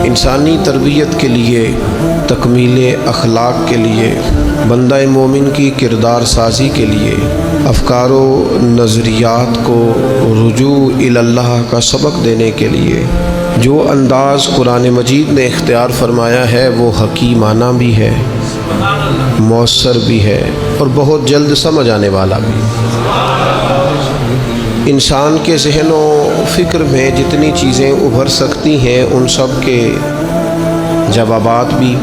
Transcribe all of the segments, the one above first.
انسانی تربیت کے لیے، تکمیل اخلاق کے لیے، بندہ مومن کی کردار سازی کے لیے، افکار و نظریات کو رجوع الی اللہ کا سبق دینے کے لیے جو انداز قرآن مجید نے اختیار فرمایا ہے وہ حکیمانہ بھی ہے، مؤثر بھی ہے اور بہت جلد سمجھ آنے والا بھی۔ انسان کے ذہن و فکر میں جتنی چیزیں ابھر سکتی ہیں ان سب کے جوابات بھی،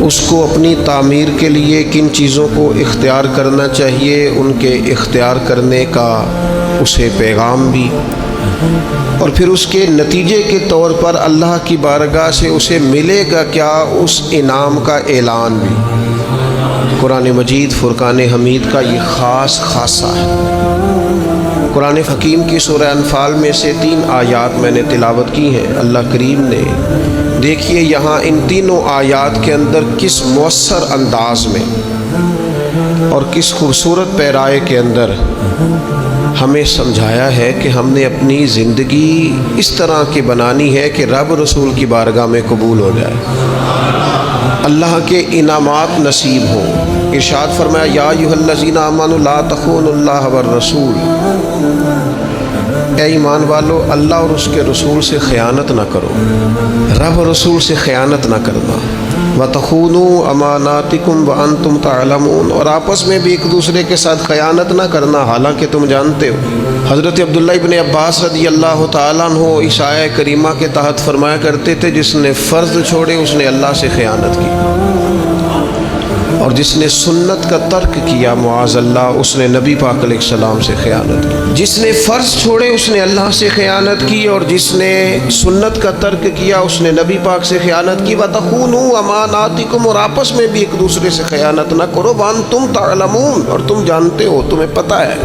اس کو اپنی تعمیر کے لیے کن چیزوں کو اختیار کرنا چاہیے ان کے اختیار کرنے کا اسے پیغام بھی، اور پھر اس کے نتیجے کے طور پر اللہ کی بارگاہ سے اسے ملے گا کیا اس انعام کا اعلان بھی۔ قرآن مجید فرقان حمید کا یہ خاص خاصہ ہے۔ قرآن حکیم کی سورہ انفال میں سے 3 آیات میں نے تلاوت کی ہیں۔ اللہ کریم نے دیکھیے یہاں ان تینوں آیات کے اندر کس مؤثر انداز میں اور کس خوبصورت پیرائے کے اندر ہمیں سمجھایا ہے کہ ہم نے اپنی زندگی اس طرح کی بنانی ہے کہ رب رسول کی بارگاہ میں قبول ہو جائے، اللہ کے انعامات نصیب ہوں۔ ارشاد فرمایا یا ایھا الذین آمنوا لا تخونوا اللہ والرسول، اے ایمان والو اللہ اور اس کے رسول سے خیانت نہ کرو، رب اور رسول سے خیانت نہ کرنا۔ وَتَخُونُوا أَمَانَاتِكُمْ وَأَنْتُمْ تَعْلَمُونَ، اور آپس میں بھی ایک دوسرے کے ساتھ خیانت نہ کرنا حالانکہ تم جانتے ہو۔ حضرت عبداللہ ابن عباس رضی اللہ تعالیٰ عنہ اس آیہ کریمہ کے تحت فرمایا کرتے تھے جس نے فرض چھوڑے اس نے اللہ سے خیانت کی، اور جس نے سنت کا ترک کیا معاذ اللہ اس نے نبی پاک علیہ السلام سے خیانت کی۔ جس نے فرض چھوڑے اس نے اللہ سے خیانت کی، اور جس نے سنت کا ترک کیا اس نے نبی پاک سے خیانت کی۔ وَتَخُونُوا أَمَانَاتِكُمْ، اور آپس میں بھی ایک دوسرے سے خیانت نہ کرو۔ وَأَنْتُمْ تَعْلَمُونَ، اور تم جانتے ہو، تمہیں پتہ ہے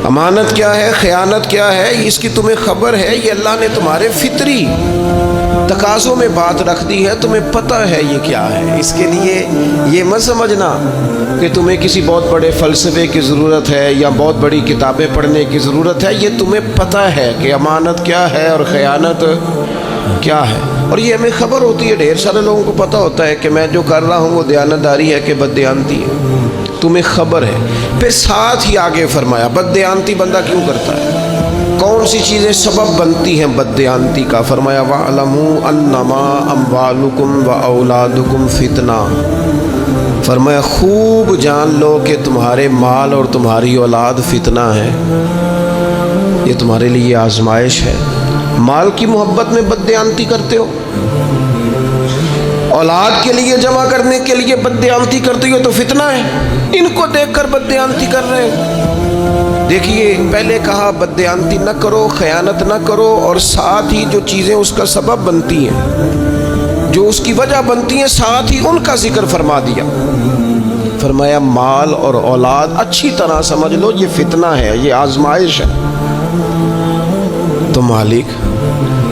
امانت کیا ہے، خیانت کیا ہے، اس کی تمہیں خبر ہے، یہ اللہ نے تمہارے فطری تقاضوں میں بات رکھ دی ہے، تمہیں پتہ ہے یہ کیا ہے۔ اس کے لیے یہ مت سمجھنا کہ تمہیں کسی بہت بڑے فلسفے کی ضرورت ہے یا بہت بڑی کتابیں پڑھنے کی ضرورت ہے، یہ تمہیں پتہ ہے کہ امانت کیا ہے اور خیانت کیا ہے، اور یہ ہمیں خبر ہوتی ہے۔ ڈھیر سارے لوگوں کو پتہ ہوتا ہے کہ میں جو کر رہا ہوں وہ دیانتداری ہے کہ بددیانتی ہے، تمہیں خبر ہے۔ پھر ساتھ ہی آگے فرمایا بددیانتی بندہ کیوں کرتا ہے، کون سی چیزیں سبب بنتی ہیں بددیانتی کا؟ فرمایا وَاعْلَمُوا أَنَّمَا أَمْوَالُكُمْ وَأَوْلَادُكُمْ فِتْنَةٌ، فرمایا خوب جان لو کہ تمہارے مال اور تمہاری اولاد فتنہ ہے، یہ تمہارے لیے آزمائش ہے۔ مال کی محبت میں بددیانتی کرتے ہو، اولاد کے لیے جمع کرنے کے لیے بددیانتی کرتے ہو تو فتنہ ہے، ان کو دیکھ کر بددیانتی کر رہے ہو۔ دیکھیے پہلے کہا بددیانتی نہ کرو، خیانت نہ کرو، اور ساتھ ہی جو چیزیں اس کا سبب بنتی ہیں، جو اس کی وجہ بنتی ہیں، ساتھ ہی ان کا ذکر فرما دیا۔ فرمایا مال اور اولاد اچھی طرح سمجھ لو یہ فتنہ ہے، یہ آزمائش ہے۔ تو مالک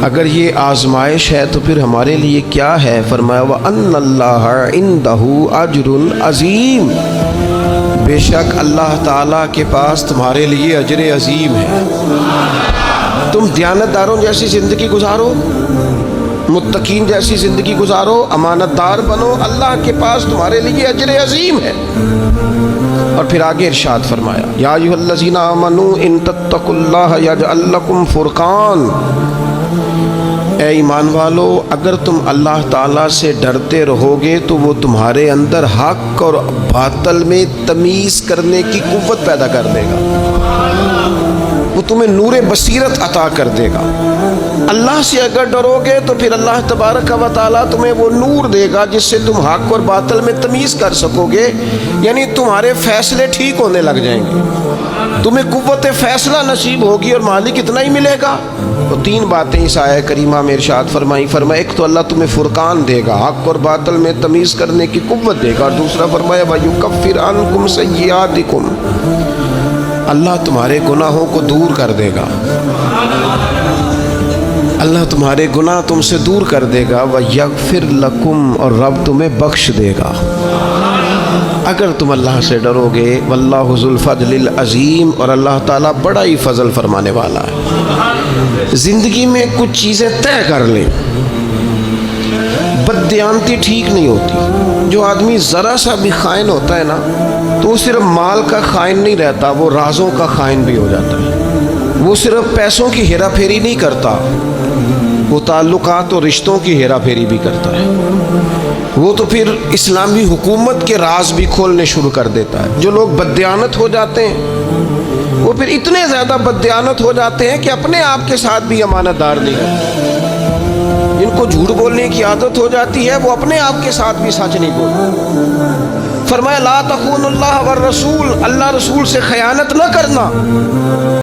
اگر یہ آزمائش ہے تو پھر ہمارے لیے کیا ہے؟ فرمایا وَأَنَّ اللَّهَ عِنْدَهُ أَجْرٌ عَظِيمٌ، بے شک اللہ تعالیٰ کے پاس تمہارے لیے اجر عظیم ہے۔ تم دیانتداروں جیسی زندگی گزارو، متقین جیسی زندگی گزارو، امانت دار بنو، اللہ کے پاس تمہارے لیے اجر عظیم ہے۔ اور پھر آگے ارشاد فرمایا یا ایھا الذین آمنوا ان تتقوا اللہ یجعل لکم فرقان، اے ایمان والو اگر تم اللہ تعالیٰ سے ڈرتے رہو گے تو وہ تمہارے اندر حق اور باطل میں تمیز کرنے کی قوت پیدا کر دے گا، وہ تمہیں نور بصیرت عطا کر دے گا۔ اللہ سے اگر ڈرو گے تو پھر اللہ تبارک و تعالیٰ تمہیں وہ نور دے گا جس سے تم حق اور باطل میں تمیز کر سکو گے، یعنی تمہارے فیصلے ٹھیک ہونے لگ جائیں گے، تمہیں قوت فیصلہ نصیب ہوگی، اور مالک اتنا ہی ملے گا۔ تو 3 باتیں اس آیہ کریمہ میں ارشاد فرمایا ایک تو اللہ تمہیں فرقان دے گا، حق اور باطل میں تمیز کرنے کی قوت دے گا، اور دوسرا فرمایا وَيُكَفِّرْ عَنْكُمْ سَيِّئَاتِكُمْ، اللہ تمہارے گناہوں کو دور کر دے گا، اللہ تمہارے گناہ تم سے دور کر دے گا، وَيَغْفِرْ لَكُمْ، اور رب تمہیں بخش دے گا۔ اگر تم اللہ سے ڈرو گے واللہ ذو الفضل العظیم، اور اللہ تعالیٰ بڑا ہی فضل فرمانے والا ہے۔ زندگی میں کچھ چیزیں طے کر لیں، بددیانتی ٹھیک نہیں ہوتی۔ جو آدمی ذرا سا بھی خائن ہوتا ہے نا تو وہ صرف مال کا خائن نہیں رہتا، وہ رازوں کا خائن بھی ہو جاتا ہے۔ وہ صرف پیسوں کی ہیرا پھیری نہیں کرتا، وہ تعلقات اور رشتوں کی ہیرا پھیری بھی کرتا ہے۔ وہ تو پھر اسلامی حکومت کے راز بھی کھولنے شروع کر دیتا ہے۔ جو لوگ بددیانت ہو جاتے ہیں وہ پھر اتنے زیادہ بددیانت ہو جاتے ہیں کہ اپنے آپ کے ساتھ بھی امانت دار نہیں رہتے۔ جن کو جھوٹ بولنے کی عادت ہو جاتی ہے وہ اپنے آپ کے ساتھ بھی سچ نہیں بولتے۔ فرمایا لا تخونوا اللہ والرسول، اللہ رسول سے خیانت نہ کرنا۔